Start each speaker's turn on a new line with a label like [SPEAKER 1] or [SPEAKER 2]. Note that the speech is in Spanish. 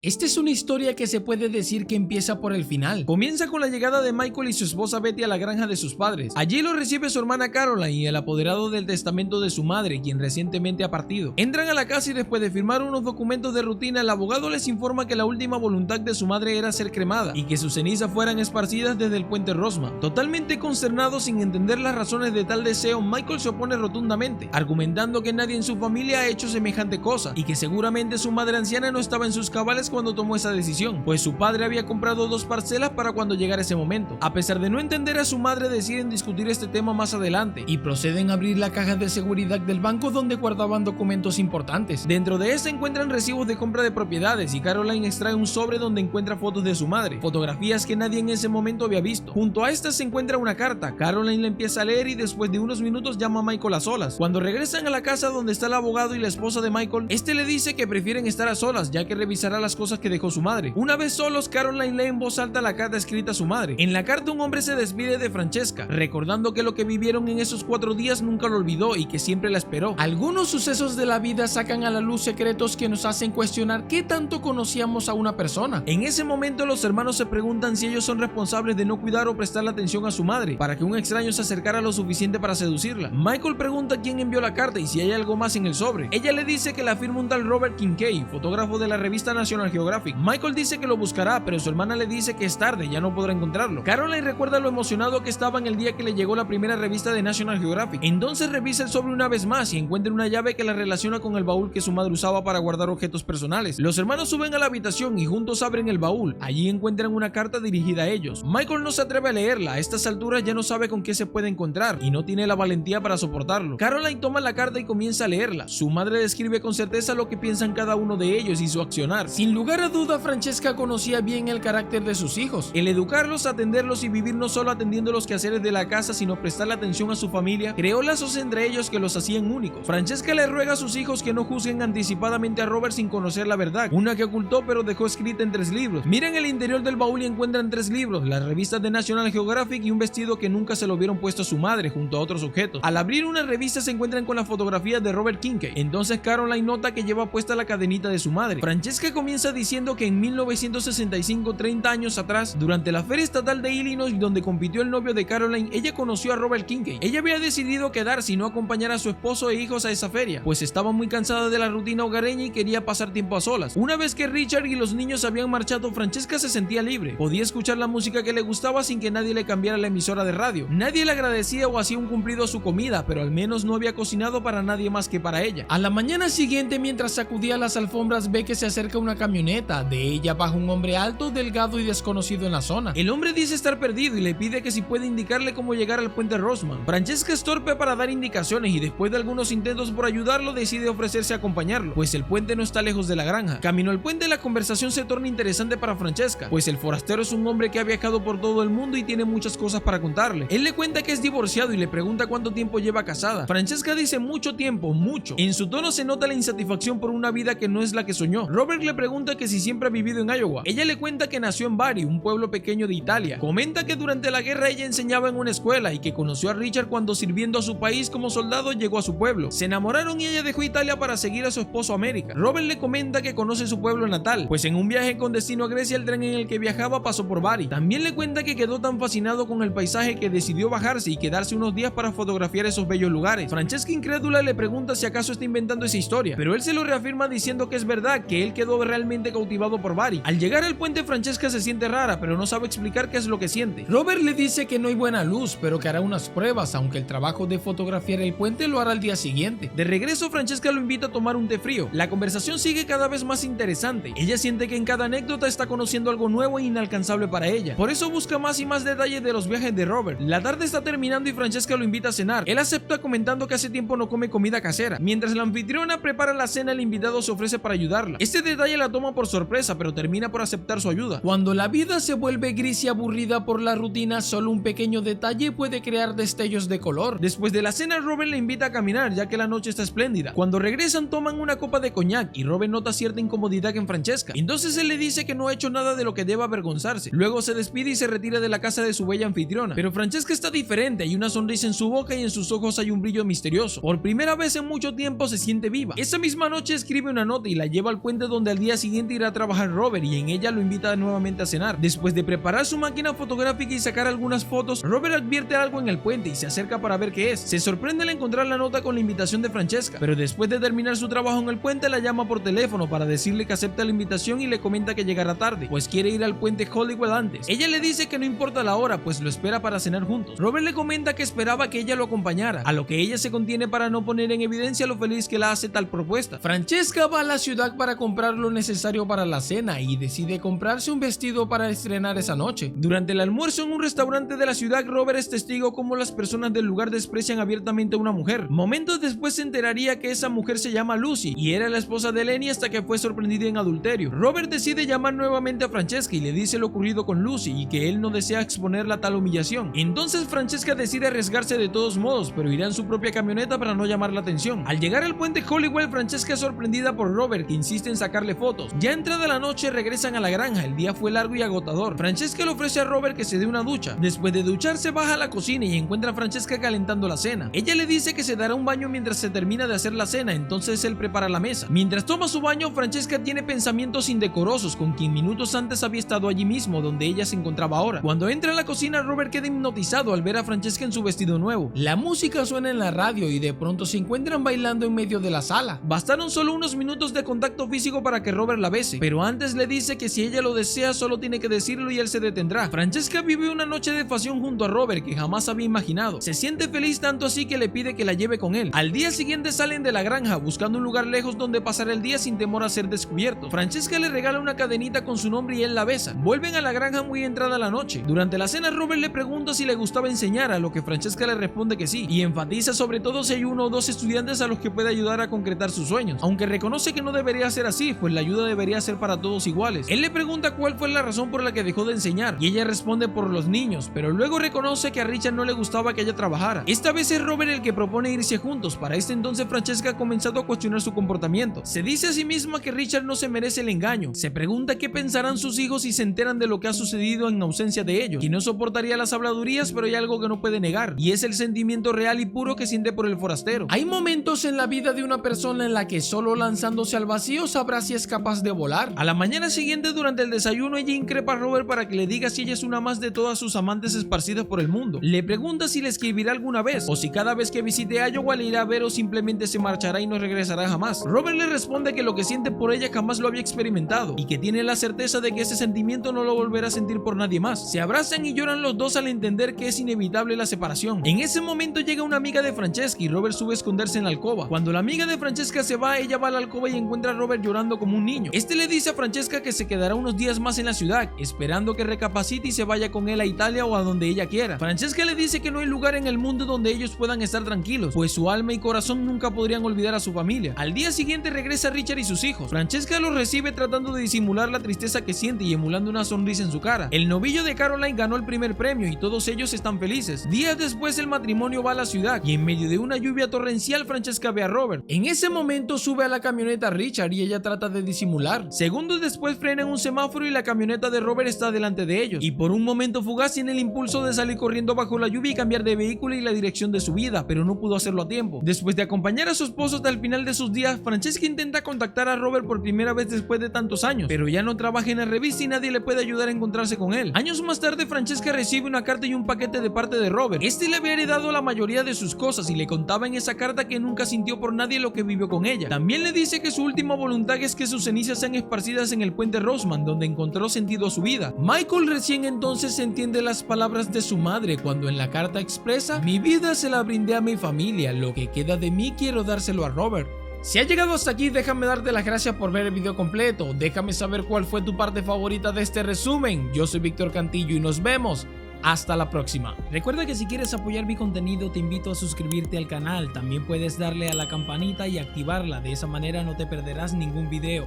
[SPEAKER 1] Esta es una historia que se puede decir que empieza por el final. Comienza con la llegada de Michael y su esposa Betty a la granja de sus padres. Allí lo recibe su hermana Caroline y el apoderado del testamento de su madre, quien recientemente ha partido. Entran a la casa y después de firmar unos documentos de rutina, el abogado les informa que la última voluntad de su madre era ser cremada y que sus cenizas fueran esparcidas desde el puente Rossman. Totalmente consternado, sin entender las razones de tal deseo, Michael se opone rotundamente, argumentando que nadie en su familia ha hecho semejante cosa y que seguramente su madre anciana no estaba en sus cabales cuando tomó esa decisión, pues su padre había comprado 2 parcelas para cuando llegara ese momento. A pesar de no entender a su madre, deciden discutir este tema más adelante y proceden a abrir la caja de seguridad del banco donde guardaban documentos importantes. Dentro de esta encuentran recibos de compra de propiedades y Caroline extrae un sobre donde encuentra fotos de su madre, fotografías que nadie en ese momento había visto. Junto a estas se encuentra una carta. Caroline la empieza a leer y después de unos minutos llama a Michael a solas. Cuando regresan a la casa donde está el abogado y la esposa de Michael, este le dice que prefieren estar a solas ya que revisará las cosas que dejó su madre. Una vez solos, Caroline lee en voz alta la carta escrita a su madre. En la carta un hombre se despide de Francesca, recordando que lo que vivieron en esos 4 días nunca lo olvidó y que siempre la esperó. Algunos sucesos de la vida sacan a la luz secretos que nos hacen cuestionar qué tanto conocíamos a una persona. En ese momento los hermanos se preguntan si ellos son responsables de no cuidar o prestarle atención a su madre para que un extraño se acercara lo suficiente para seducirla. Michael pregunta quién envió la carta y si hay algo más en el sobre. Ella le dice que la firma un tal Robert Kincaid, fotógrafo de la revista National Geographic. Michael dice que lo buscará, pero su hermana le dice que es tarde, ya no podrá encontrarlo. Caroline recuerda lo emocionado que estaba en el día que le llegó la primera revista de National Geographic. Entonces revisa el sobre una vez más y encuentra una llave que la relaciona con el baúl que su madre usaba para guardar objetos personales. Los hermanos suben a la habitación y juntos abren el baúl. Allí encuentran una carta dirigida a ellos. Michael no se atreve a leerla, a estas alturas ya no sabe con qué se puede encontrar y no tiene la valentía para soportarlo. Caroline toma la carta y comienza a leerla. Su madre describe con certeza lo que piensan cada uno de ellos y su accionar. Sin lugar a duda, Francesca conocía bien el carácter de sus hijos. El educarlos, atenderlos y vivir no solo atendiendo los quehaceres de la casa, sino prestarle atención a su familia, creó lazos entre ellos que los hacían únicos. Francesca le ruega a sus hijos que no juzguen anticipadamente a Robert sin conocer la verdad, una que ocultó pero dejó escrita en 3 libros. Miren el interior del baúl y encuentran 3 libros, las revistas de National Geographic y un vestido que nunca se lo hubieron puesto a su madre, junto a otros objetos. Al abrir una revista se encuentran con las fotografías de Robert Kincaid. Entonces Caroline nota que lleva puesta la cadenita de su madre. Francesca comienza diciendo que en 1965, 30 años atrás, durante la feria estatal de Illinois donde compitió el novio de Caroline, ella conoció a Robert Kincaid. Ella había decidido quedarse y no acompañar a su esposo e hijos a esa feria, pues estaba muy cansada de la rutina hogareña y quería pasar tiempo a solas. Una vez que Richard y los niños habían marchado, Francesca se sentía libre. Podía escuchar la música que le gustaba sin que nadie le cambiara la emisora de radio. Nadie le agradecía o hacía un cumplido a su comida, pero al menos no había cocinado para nadie más que para ella. A la mañana siguiente, mientras sacudía las alfombras, ve que se acerca una camioneta. De ella baja un hombre alto, delgado y desconocido en la zona. El hombre dice estar perdido y le pide que si puede indicarle cómo llegar al puente Rossman. Francesca es torpe para dar indicaciones y después de algunos intentos por ayudarlo decide ofrecerse a acompañarlo, pues el puente no está lejos de la granja. Camino al puente la conversación se torna interesante para Francesca, pues el forastero es un hombre que ha viajado por todo el mundo y tiene muchas cosas para contarle. Él le cuenta que es divorciado y le pregunta cuánto tiempo lleva casada. Francesca dice mucho tiempo, mucho. En su tono se nota la insatisfacción por una vida que no es la que soñó. Robert le pregunta que si siempre ha vivido en Iowa. Ella le cuenta que nació en Bari, un pueblo pequeño de Italia. Comenta que durante la guerra ella enseñaba en una escuela y que conoció a Richard cuando sirviendo a su país como soldado llegó a su pueblo. Se enamoraron y ella dejó Italia para seguir a su esposo a América. Robert le comenta que conoce su pueblo natal, pues en un viaje con destino a Grecia el tren en el que viajaba pasó por Bari. También le cuenta que quedó tan fascinado con el paisaje que decidió bajarse y quedarse unos días para fotografiar esos bellos lugares. Francesca, incrédula, le pregunta si acaso está inventando esa historia, pero él se lo reafirma diciendo que es verdad, que él quedó realmente cautivado por Bari. Al llegar al puente, Francesca se siente rara, pero no sabe explicar qué es lo que siente. Robert le dice que no hay buena luz, pero que hará unas pruebas, aunque el trabajo de fotografiar el puente lo hará al día siguiente. De regreso, Francesca lo invita a tomar un té frío. La conversación sigue cada vez más interesante. Ella siente que en cada anécdota está conociendo algo nuevo e inalcanzable para ella. Por eso busca más y más detalles de los viajes de Robert. La tarde está terminando y Francesca lo invita a cenar. Él acepta comentando que hace tiempo no come comida casera. Mientras la anfitriona prepara la cena, el invitado se ofrece para ayudarla. Este detalle la toma por sorpresa, pero termina por aceptar su ayuda. Cuando la vida se vuelve gris y aburrida por la rutina, solo un pequeño detalle puede crear destellos de color. Después de la cena, Robert le invita a caminar, ya que la noche está espléndida. Cuando regresan, toman una copa de coñac y Robert nota cierta incomodidad en Francesca. Entonces él le dice que no ha hecho nada de lo que deba avergonzarse. Luego se despide y se retira de la casa de su bella anfitriona. Pero Francesca está diferente, hay una sonrisa en su boca y en sus ojos hay un brillo misterioso. Por primera vez en mucho tiempo se siente viva. Esa misma noche escribe una nota y la lleva al puente donde al día siguiente siguiente irá a trabajar Robert y en ella lo invita nuevamente a cenar. Después de preparar su máquina fotográfica y sacar algunas fotos, Robert advierte algo en el puente y se acerca para ver qué es. Se sorprende al encontrar la nota con la invitación de Francesca, pero después de terminar su trabajo en el puente la llama por teléfono para decirle que acepta la invitación y le comenta que llegará tarde, pues quiere ir al puente Holywell antes. Ella le dice que no importa la hora, pues lo espera para cenar juntos. Robert le comenta que esperaba que ella lo acompañara, a lo que ella se contiene para no poner en evidencia lo feliz que la hace tal propuesta. Francesca va a la ciudad para comprar lo necesario para la cena y decide comprarse un vestido para estrenar esa noche. Durante el almuerzo en un restaurante de la ciudad, Robert es testigo cómo las personas del lugar desprecian abiertamente a una mujer. Momentos después se enteraría que esa mujer se llama Lucy y era la esposa de Lenny hasta que fue sorprendida en adulterio. Robert decide llamar nuevamente a Francesca y le dice lo ocurrido con Lucy y que él no desea exponerla a tal humillación. Entonces Francesca decide arriesgarse de todos modos, pero irá en su propia camioneta para no llamar la atención. Al llegar al puente Holywell, Francesca es sorprendida por Robert, que insiste en sacarle fotos. Ya entrada la noche regresan a la granja. El día fue largo y agotador. Francesca le ofrece a Robert que se dé una ducha. Después de ducharse baja a la cocina y encuentra a Francesca calentando la cena. Ella le dice que se dará un baño mientras se termina de hacer la cena, entonces él prepara la mesa. Mientras toma su baño, Francesca tiene pensamientos indecorosos con quien minutos antes había estado allí mismo donde ella se encontraba ahora. Cuando entra a la cocina, Robert queda hipnotizado al ver a Francesca en su vestido nuevo. La música suena en la radio y de pronto se encuentran bailando en medio de la sala. Bastaron solo unos minutos de contacto físico para que Robert la bese, pero antes le dice que si ella lo desea solo tiene que decirlo y él se detendrá. Francesca vive una noche de pasión junto a Robert que jamás había imaginado. Se siente feliz tanto así que le pide que la lleve con él. Al día siguiente salen de la granja buscando un lugar lejos donde pasar el día sin temor a ser descubiertos. Francesca le regala una cadenita con su nombre y él la besa. Vuelven a la granja muy entrada la noche. Durante la cena, Robert le pregunta si le gustaba enseñar, a lo que Francesca le responde que sí, y enfatiza sobre todo si hay uno o dos estudiantes a los que puede ayudar a concretar sus sueños, aunque reconoce que no debería ser así, pues la ayuda debería ser para todos iguales. Él le pregunta cuál fue la razón por la que dejó de enseñar, y ella responde por los niños, pero luego reconoce que a Richard no le gustaba que ella trabajara. Esta vez es Robert el que propone irse juntos. Para este entonces Francesca ha comenzado a cuestionar su comportamiento. Se dice a sí misma que Richard no se merece el engaño. Se pregunta qué pensarán sus hijos si se enteran de lo que ha sucedido en ausencia de ellos, y no soportaría las habladurías, pero hay algo que no puede negar, y es el sentimiento real y puro que siente por el forastero. Hay momentos en la vida de una persona en la que solo lanzándose al vacío sabrá si es capaz de volar. A la mañana siguiente, durante el desayuno, ella increpa a Robert para que le diga si ella es una más de todas sus amantes esparcidas por el mundo. Le pregunta si le escribirá alguna vez, o si cada vez que visite Iowa le irá a ver, o simplemente se marchará y no regresará jamás. Robert le responde que lo que siente por ella jamás lo había experimentado y que tiene la certeza de que ese sentimiento no lo volverá a sentir por nadie más. Se abrazan y lloran los dos al entender que es inevitable la separación. En ese momento llega una amiga de Francesca y Robert sube a esconderse en la alcoba. Cuando la amiga de Francesca se va, ella va a la alcoba y encuentra a Robert llorando como un niño. Este le dice a Francesca que se quedará unos días más en la ciudad, esperando que recapacite y se vaya con él a Italia o a donde ella quiera. Francesca le dice que no hay lugar en el mundo donde ellos puedan estar tranquilos, pues su alma y corazón nunca podrían olvidar a su familia. Al día siguiente regresa Richard y sus hijos. Francesca los recibe tratando de disimular la tristeza que siente y emulando una sonrisa en su cara. El novillo de Caroline ganó el primer premio y todos ellos están felices. Días después el matrimonio va a la ciudad y en medio de una lluvia torrencial Francesca ve a Robert. En ese momento sube a la camioneta Richard y ella trata de disimular. Segundos después frena en un semáforo y la camioneta de Robert está delante de ellos, y por un momento fugaz tiene el impulso de salir corriendo bajo la lluvia y cambiar de vehículo y la dirección de su vida, pero no pudo hacerlo a tiempo. Después de acompañar a su esposo hasta el final de sus días, Francesca intenta contactar a Robert por primera vez después de tantos años, pero ya no trabaja en la revista y nadie le puede ayudar a encontrarse con él. Años más tarde, Francesca recibe una carta y un paquete de parte de Robert. Este le había heredado la mayoría de sus cosas y le contaba en esa carta que nunca sintió por nadie lo que vivió con ella. También le dice que su última voluntad es que sus cenizas sean esparcidas en el puente Roseman, donde encontró sentido a su vida. Michael recién entonces entiende las palabras de su madre cuando en la carta expresa: mi vida se la brindé a mi familia, lo que queda de mí quiero dárselo a Robert. Si has llegado hasta aquí, déjame darte las gracias por ver el video completo. Déjame saber cuál fue tu parte favorita de este resumen. Yo soy Víctor Cantillo y nos vemos hasta la próxima. Recuerda que si quieres apoyar mi contenido te invito a suscribirte al canal. También puedes darle a la campanita y activarla. De esa manera no te perderás ningún video.